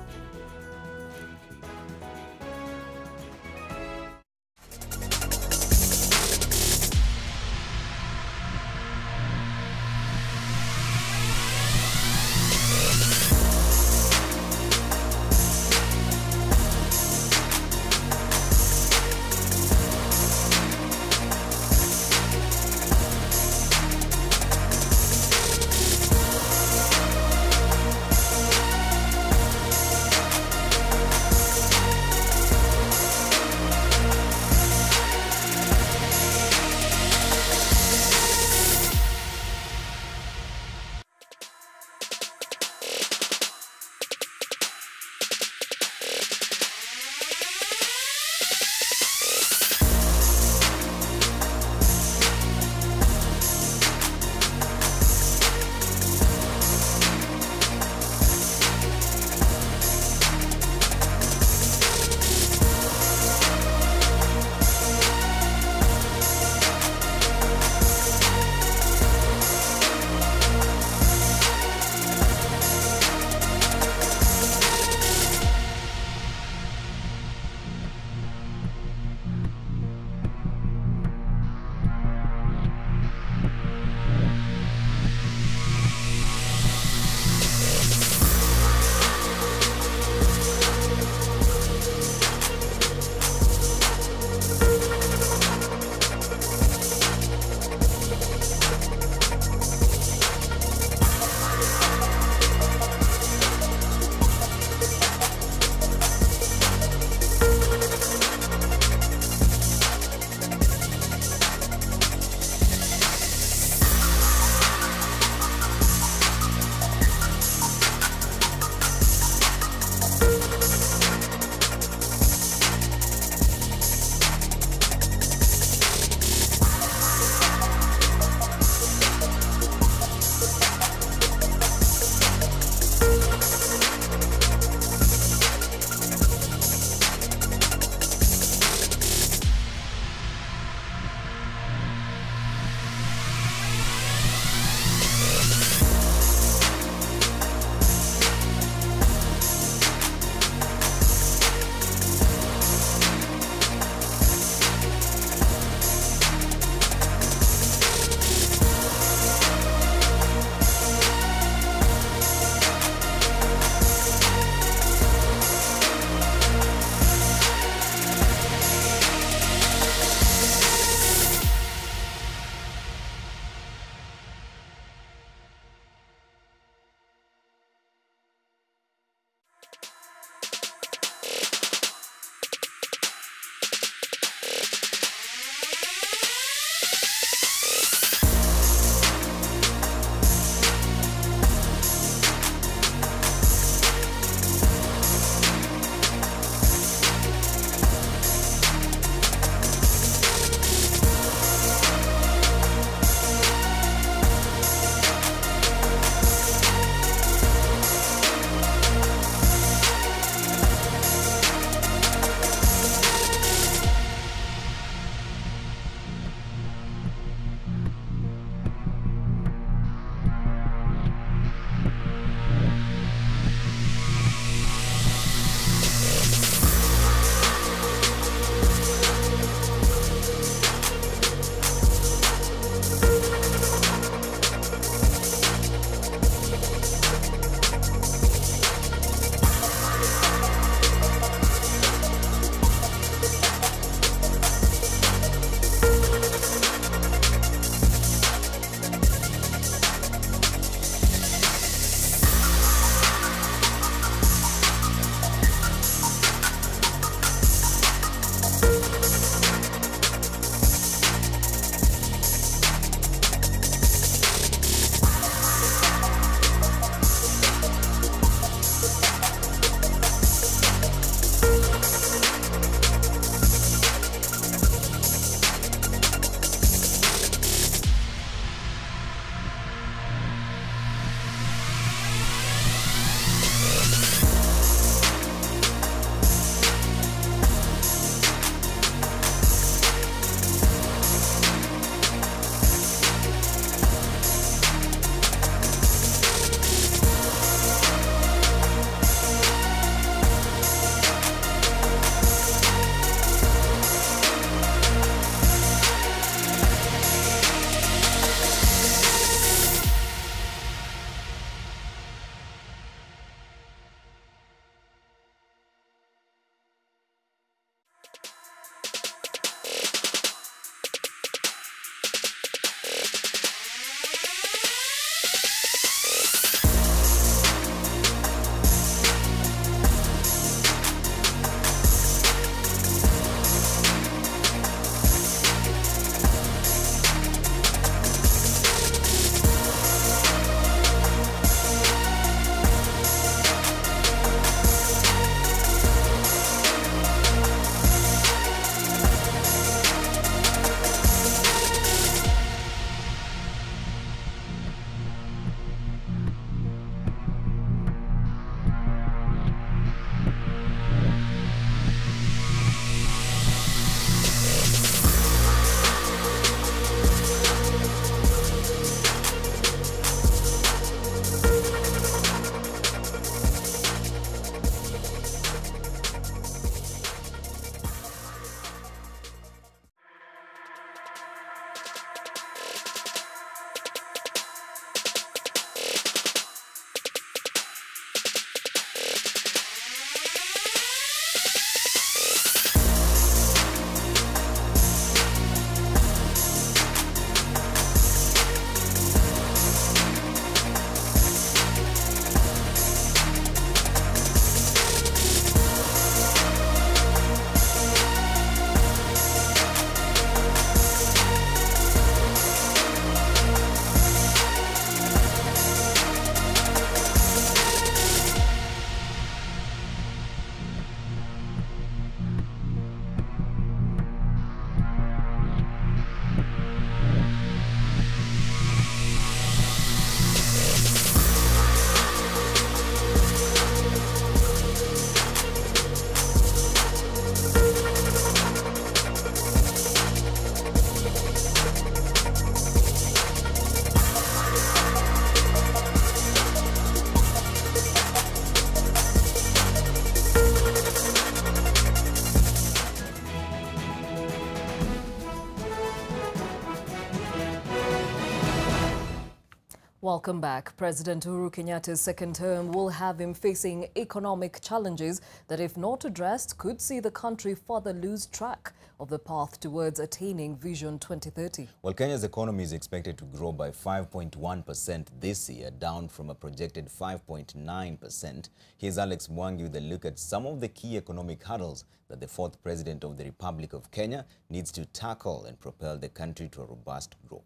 Welcome back. President Uhuru Kenyatta's second term will have him facing economic challenges that, if not addressed, could see the country further lose track of the path towards attaining Vision 2030. Well, Kenya's economy is expected to grow by 5.1% this year, down from a projected 5.9%. Here's Alex Mwangi with a look at some of the key economic hurdles that the fourth president of the Republic of Kenya needs to tackle and propel the country to a robust growth.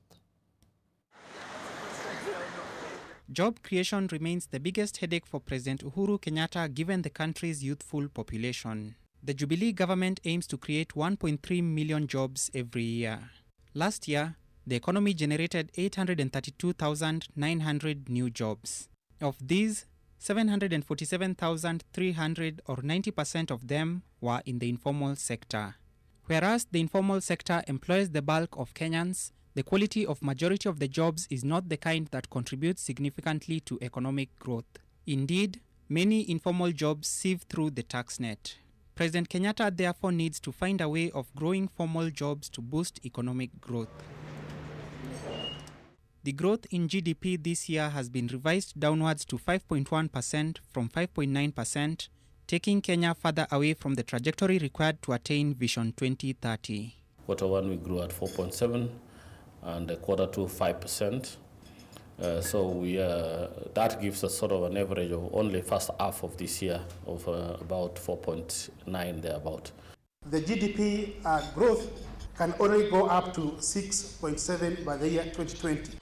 Job creation remains the biggest headache for President Uhuru Kenyatta given the country's youthful population. The Jubilee government aims to create 1.3 million jobs every year. Last year, the economy generated 832,900 new jobs. Of these, 747,300 or 90% of them were in the informal sector. Whereas the informal sector employs the bulk of Kenyans, the quality of majority of the jobs is not the kind that contributes significantly to economic growth. Indeed, many informal jobs sieve through the tax net. President Kenyatta therefore needs to find a way of growing formal jobs to boost economic growth. The growth in GDP this year has been revised downwards to 5.1% from 5.9%, taking Kenya further away from the trajectory required to attain Vision 2030. Quarter one we grew at 4.7%. and quarter two 5%. That gives us sort of an average of only first half of this year of about 4.9 thereabout. The GDP growth can only go up to 6.7 by the year 2020.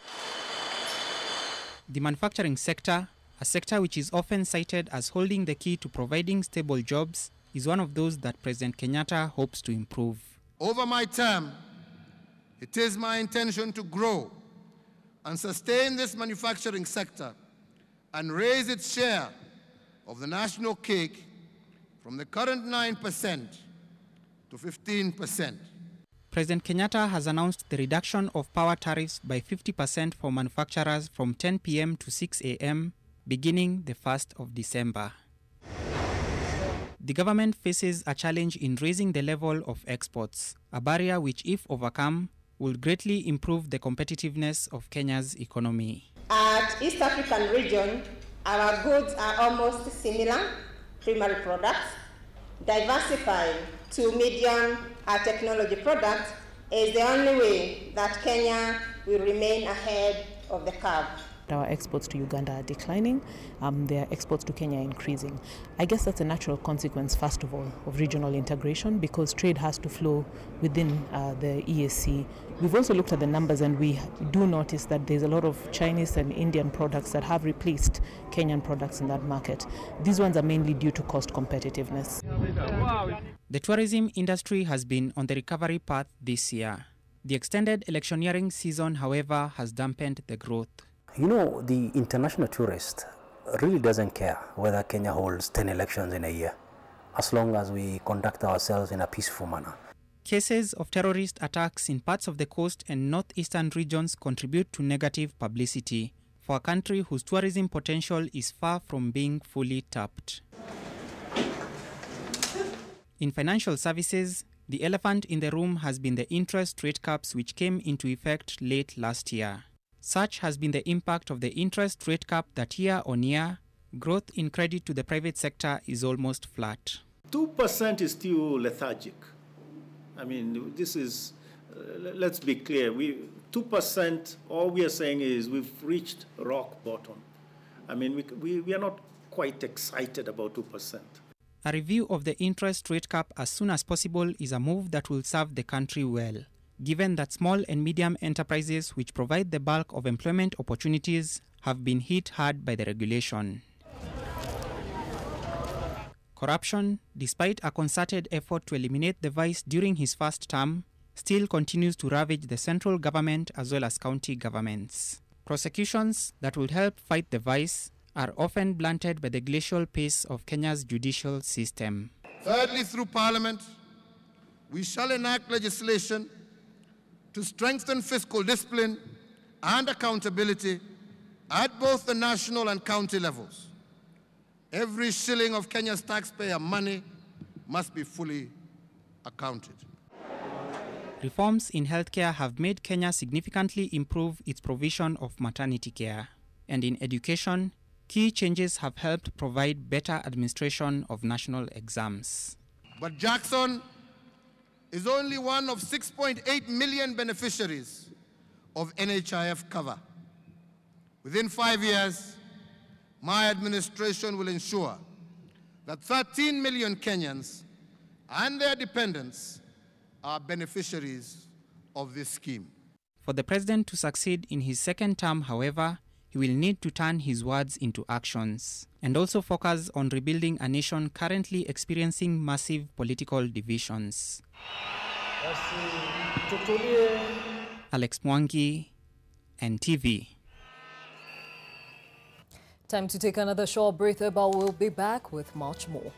The manufacturing sector, a sector which is often cited as holding the key to providing stable jobs, is one of those that President Kenyatta hopes to improve. Over my term, it is my intention to grow and sustain this manufacturing sector and raise its share of the national cake from the current 9% to 15%. President Kenyatta has announced the reduction of power tariffs by 50% for manufacturers from 10 p.m. to 6 a.m. beginning the 1st of December. The government faces a challenge in raising the level of exports, a barrier which, if overcome, will greatly improve the competitiveness of Kenya's economy. At East African region, our goods are almost similar, primary products. Diversifying to medium technology products is the only way that Kenya will remain ahead of the curve. Our exports to Uganda are declining, their exports to Kenya are increasing. I guess that's a natural consequence, first of all, of regional integration because trade has to flow within the EAC. We've also looked at the numbers and we do notice that there's a lot of Chinese and Indian products that have replaced Kenyan products in that market. These ones are mainly due to cost competitiveness. The tourism industry has been on the recovery path this year. The extended electioneering season, however, has dampened the growth. You know, the international tourist really doesn't care whether Kenya holds 10 elections in a year, as long as we conduct ourselves in a peaceful manner. Cases of terrorist attacks in parts of the coast and northeastern regions contribute to negative publicity for a country whose tourism potential is far from being fully tapped. In financial services, the elephant in the room has been the interest rate caps which came into effect late last year. Such has been the impact of the interest rate cap that year on year, growth in credit to the private sector is almost flat. 2% is still lethargic. I mean, this is, let's be clear, 2%, all we are saying is we've reached rock bottom. I mean, we are not quite excited about 2%. A review of the interest rate cap as soon as possible is a move that will serve the country well, given that small and medium enterprises which provide the bulk of employment opportunities have been hit hard by the regulation. Corruption, despite a concerted effort to eliminate the vice during his first term, still continues to ravage the central government as well as county governments. Prosecutions that will help fight the vice are often blunted by the glacial pace of Kenya's judicial system. Thirdly, through Parliament, we shall enact legislation to strengthen fiscal discipline and accountability at both the national and county levels. Every shilling of Kenya's taxpayer money must be fully accounted. Reforms in healthcare have made Kenya significantly improve its provision of maternity care. And in education, key changes have helped provide better administration of national exams. But Jackson is only one of 6.8 million beneficiaries of NHIF cover. Within 5 years, my administration will ensure that 13 million Kenyans and their dependents are beneficiaries of this scheme. For the president to succeed in his second term, however, he will need to turn his words into actions and also focus on rebuilding a nation currently experiencing massive political divisions. Alex Mwangi, NTV. Time to take another short breather, but we'll be back with much more.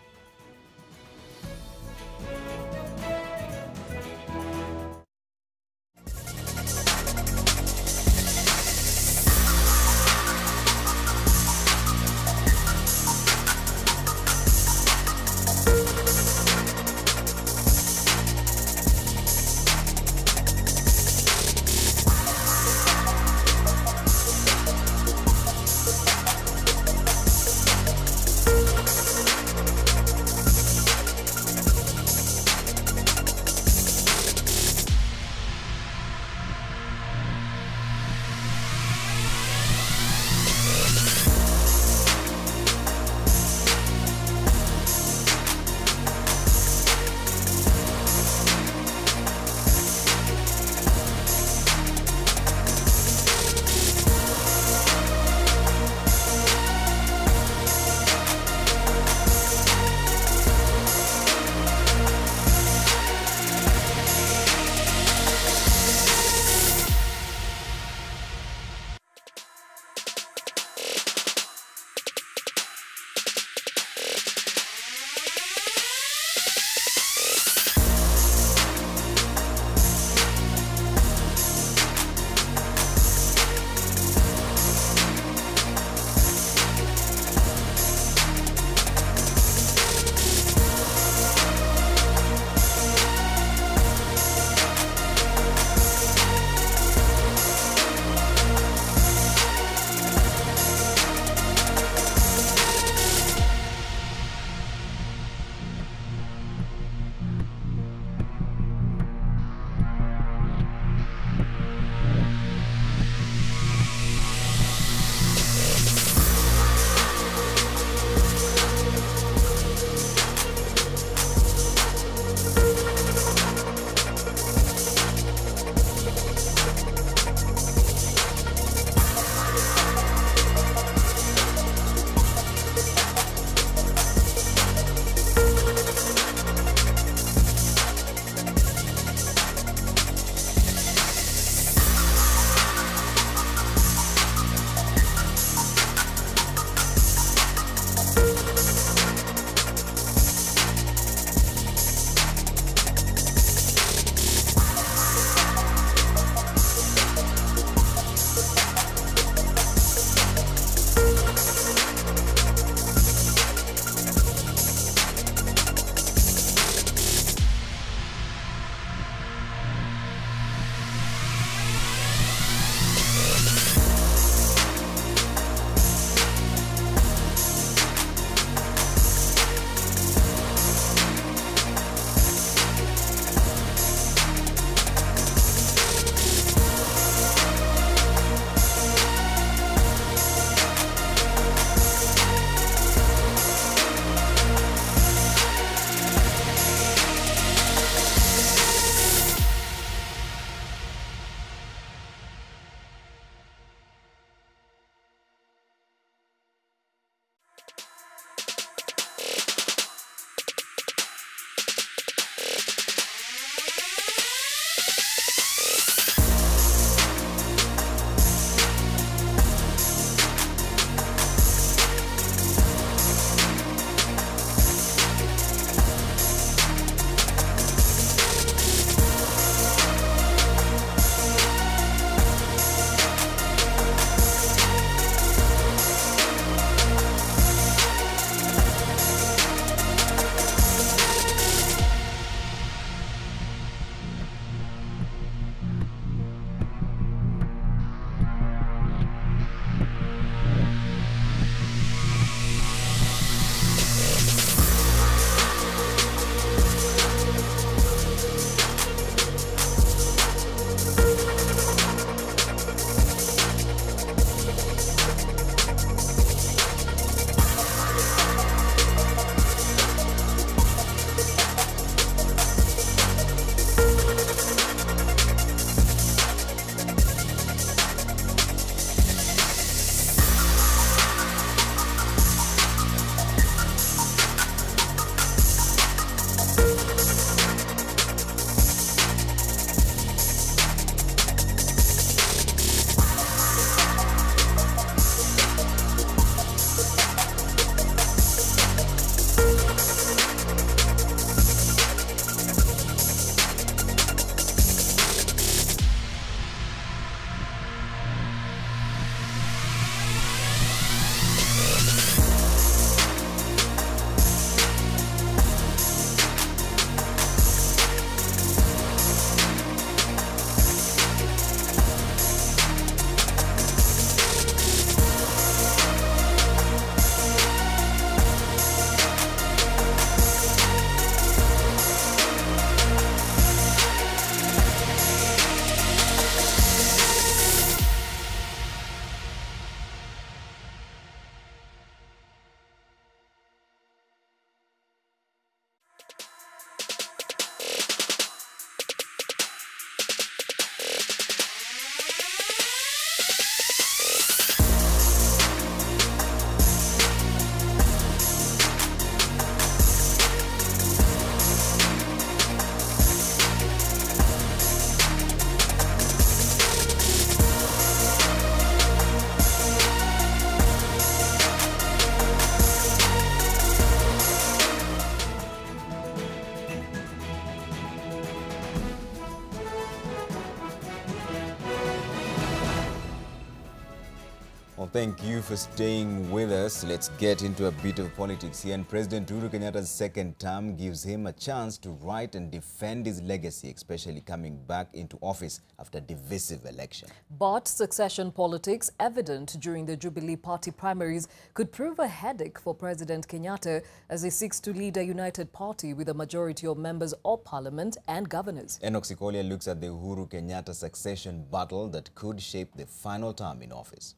thank you for staying with us. Let's get into a bit of politics here. And President Uhuru Kenyatta's second term gives him a chance to write and defend his legacy, especially coming back into office after a divisive election. But succession politics, evident during the Jubilee Party primaries, could prove a headache for President Kenyatta as he seeks to lead a united party with a majority of members of parliament and governors. Enoch Sikolia looks at the Uhuru Kenyatta succession battle that could shape the final term in office.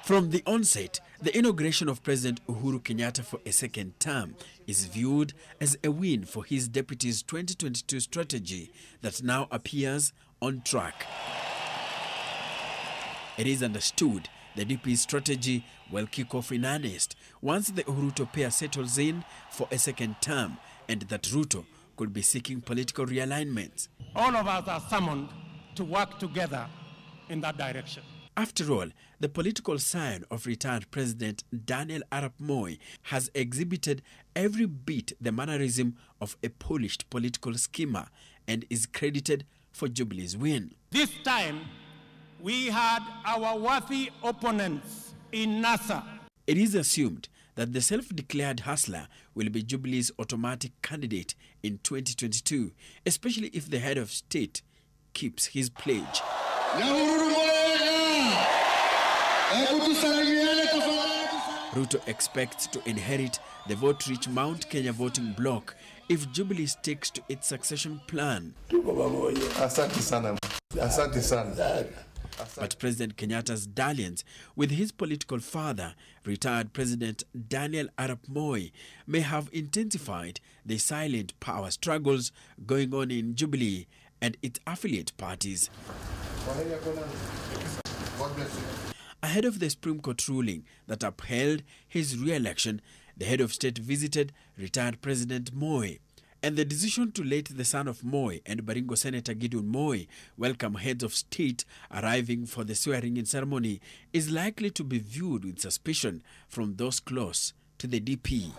From the onset, the inauguration of President Uhuru Kenyatta for a second term is viewed as a win for his deputy's 2022 strategy that now appears on track. It is understood the DP's strategy will kick off in earnest once the Uhuru pair settles in for a second term, and that Ruto could be seeking political realignments. All of us are summoned to work together in that direction. After all, the political scion of retired President Daniel Arap Moi has exhibited every bit the mannerism of a polished political schemer and is credited for Jubilee's win. This time, we had our worthy opponents in NASA. It is assumed that the self-declared hustler will be Jubilee's automatic candidate in 2022, especially if the head of state keeps his pledge. Ruto expects to inherit the vote-rich Mount Kenya voting bloc if Jubilee sticks to its succession plan. But President Kenyatta's dalliance with his political father, retired President Daniel Arap Moi, may have intensified the silent power struggles going on in Jubilee and its affiliate parties. Ahead of the Supreme Court ruling that upheld his re-election, the head of state visited retired President Moi, and the decision to let the son of Moi and Baringo Senator Gideon Moi welcome heads of state arriving for the swearing-in ceremony is likely to be viewed with suspicion from those close to the DP.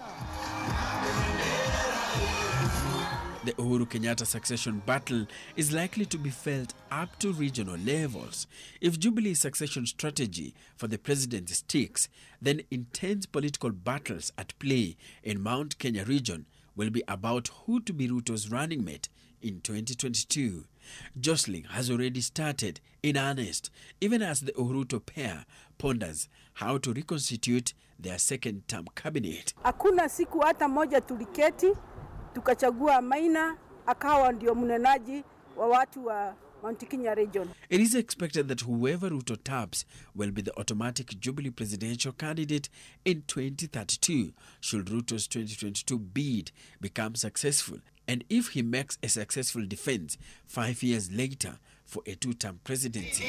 The Uhuru Kenyatta succession battle is likely to be felt up to regional levels. If Jubilee's succession strategy for the president sticks, then intense political battles at play in Mount Kenya region will be about who to be Ruto's running mate in 2022. Jostling has already started in earnest, even as the Uhuru pair ponders how to reconstitute their second-term cabinet. Hakuna siku hata moja tuliketi tukachagua Maina akawa ndio mnenaji wa watu wa Mount Kenya region. It is expected that whoever Ruto taps will be the automatic Jubilee presidential candidate in 2032 should Ruto's 2022 bid become successful, and if he makes a successful defense 5 years later for a two-term presidency.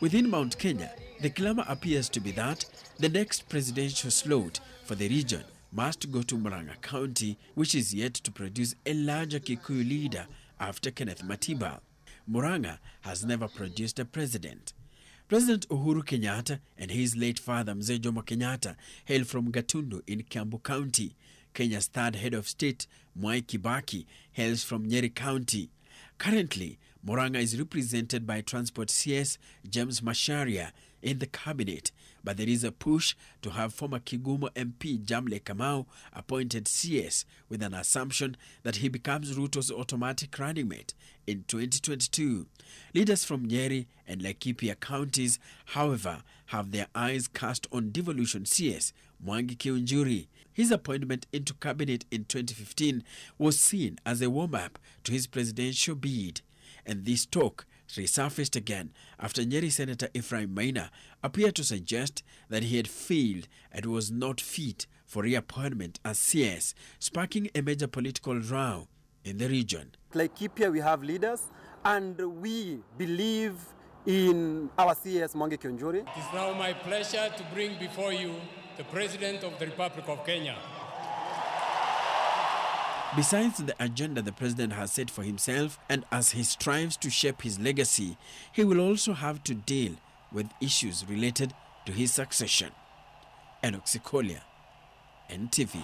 Within Mount Kenya, the clamor appears to be that the next presidential slot for the region must go to Murang'a County, which is yet to produce a larger Kikuyu leader after Kenneth Matiba. Murang'a has never produced a president. President Uhuru Kenyatta and his late father Mzee Jomo Kenyatta hail from Gatundu in Kiambu County. Kenya's third head of state, Mwai Kibaki, hails from Nyeri County. Currently, Murang'a is represented by Transport CS James Macharia in the cabinet, but there is a push to have former Kigumo MP Jamle Kamau appointed CS with an assumption that he becomes Ruto's automatic running mate in 2022. Leaders from Nyeri and Laikipia counties, however, have their eyes cast on devolution CS Mwangi Kiunjuri. His appointment into cabinet in 2015 was seen as a warm-up to his presidential bid, and this talk resurfaced again after Nyeri Senator Ephraim Maina appeared to suggest that he had failed and was not fit for reappointment as CS, sparking a major political row in the region. Like Laikipia, we have leaders, and we believe in our CS Mwangi Kiunjuri. It is now my pleasure to bring before you the President of the Republic of Kenya. Besides the agenda the president has set for himself, and as he strives to shape his legacy, he will also have to deal with issues related to his succession. Enoch Sikolia, NTV.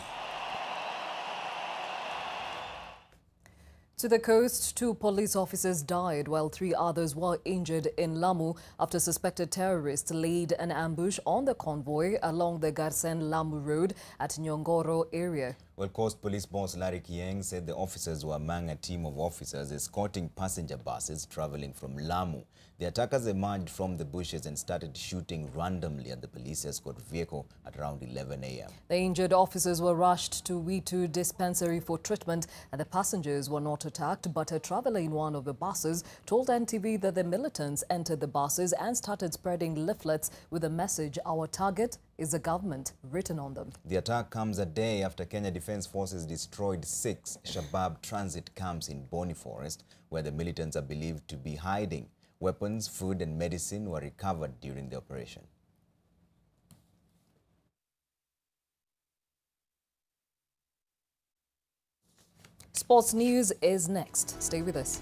To the coast, 2 police officers died while 3 others were injured in Lamu after suspected terrorists laid an ambush on the convoy along the Garsen-Lamu road at Nyongoro area. Well, Coast Police Boss Larry Kieng said the officers were among a team of officers escorting passenger buses traveling from Lamu. The attackers emerged from the bushes and started shooting randomly at the police escort vehicle at around 11 a.m. The injured officers were rushed to UHURU dispensary for treatment, and the passengers were not attacked, but a traveler in one of the buses told NTV that the militants entered the buses and started spreading leaflets with the message, "Our target is the government," written on them. The attack comes a day after Kenya Defense Forces destroyed 6 Shabab transit camps in Boni Forest, where the militants are believed to be hiding. Weapons, food and medicine were recovered during the operation. Sports news is next. Stay with us.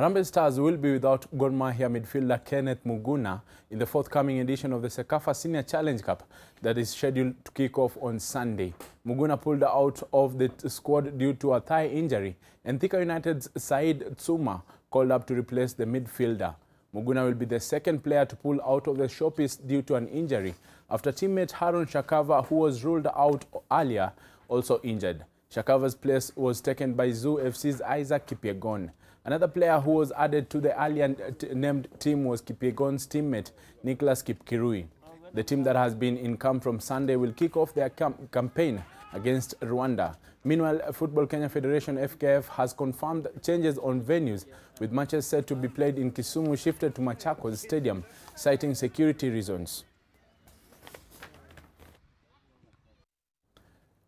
Harambee Stars will be without Gor Mahia midfielder Kenneth Muguna in the forthcoming edition of the Sekafa Senior Challenge Cup that is scheduled to kick off on Sunday. Muguna pulled out of the squad due to a thigh injury, and Thika United's Said Tsuma called up to replace the midfielder. Muguna will be the second player to pull out of the showpiece due to an injury, after teammate Harun Shakava, who was ruled out earlier, also injured. Shakava's place was taken by Zoo FC's Isaac Kipyegon. Another player who was added to the earlier named team was Kipyegon's teammate Nicholas Kipkirui. The team that has been in camp from Sunday will kick off their campaign against Rwanda. Meanwhile, Football Kenya Federation FKF has confirmed changes on venues, with matches set to be played in Kisumu shifted to Machakos Stadium, citing security reasons.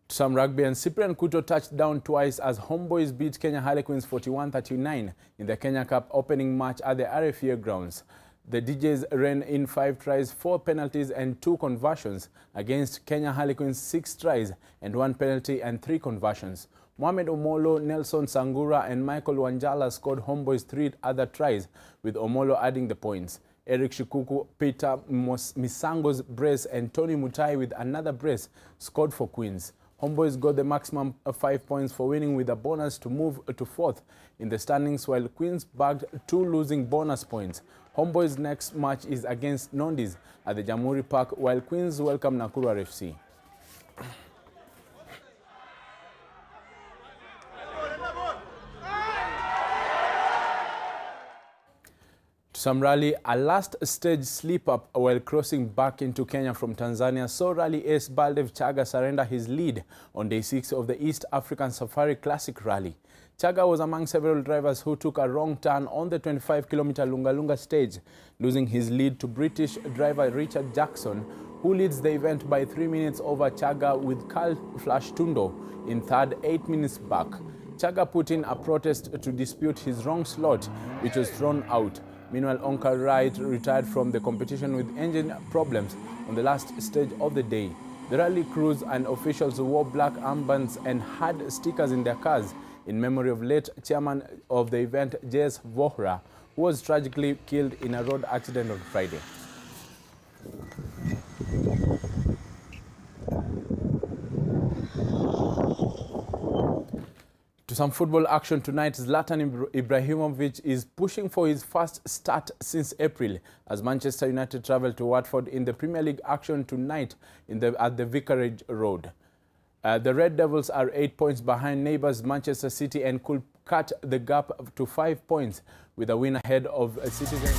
Some rugby, and Cyprian Kuto touched down twice as Homeboys beat Kenya Harlequins 41-39 in the Kenya Cup opening match at the RFA grounds. The DJs ran in 5 tries, 4 penalties and 2 conversions against Kenya Harlequins' 6 tries and 1 penalty and 3 conversions. Mohamed Omolo, Nelson Sangura and Michael Wanjala scored Homeboys' 3 other tries, with Omolo adding the points. Eric Shikuku, Peter Misango's brace and Tony Mutai with another brace scored for Queens. Homeboys got the maximum of 5 points for winning, with a bonus to move to 4th in the standings, while Queens bagged 2 losing bonus points. Homeboys' next match is against Nondis at the Jamhuri Park, while Queens welcome Nakuru RFC. Some Rally, a last-stage slip-up while crossing back into Kenya from Tanzania, saw Rally ace Baldev Chaga surrender his lead on day 6 of the East African Safari Classic Rally. Chaga was among several drivers who took a wrong turn on the 25-kilometer Lunga stage, losing his lead to British driver Richard Jackson, who leads the event by 3 minutes over Chaga, with Carl Flash Tundo in third 8 minutes back. Chaga put in a protest to dispute his wrong slot, which was thrown out. Meanwhile, Onkar Wright retired from the competition with engine problems on the last stage of the day. The rally crews and officials wore black armbands and had stickers in their cars in memory of late chairman of the event, J.S. Vohra, who was tragically killed in a road accident on Friday. To some football action tonight, Zlatan Ibrahimovic is pushing for his first start since April as Manchester United travel to Watford in the Premier League action tonight at the Vicarage Road. The Red Devils are 8 points behind neighbours Manchester City and could cut the gap to 5 points with a win ahead of Citizens.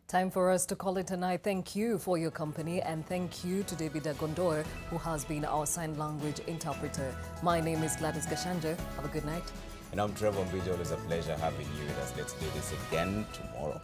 Time for us to call it a night. Thank you for your company, and thank you to David Agondor, who has been our sign language interpreter. My name is Gladys Gachanja. Have a good night. And I'm Trevor Ombija. It was a pleasure having you with us. Let's do this again tomorrow.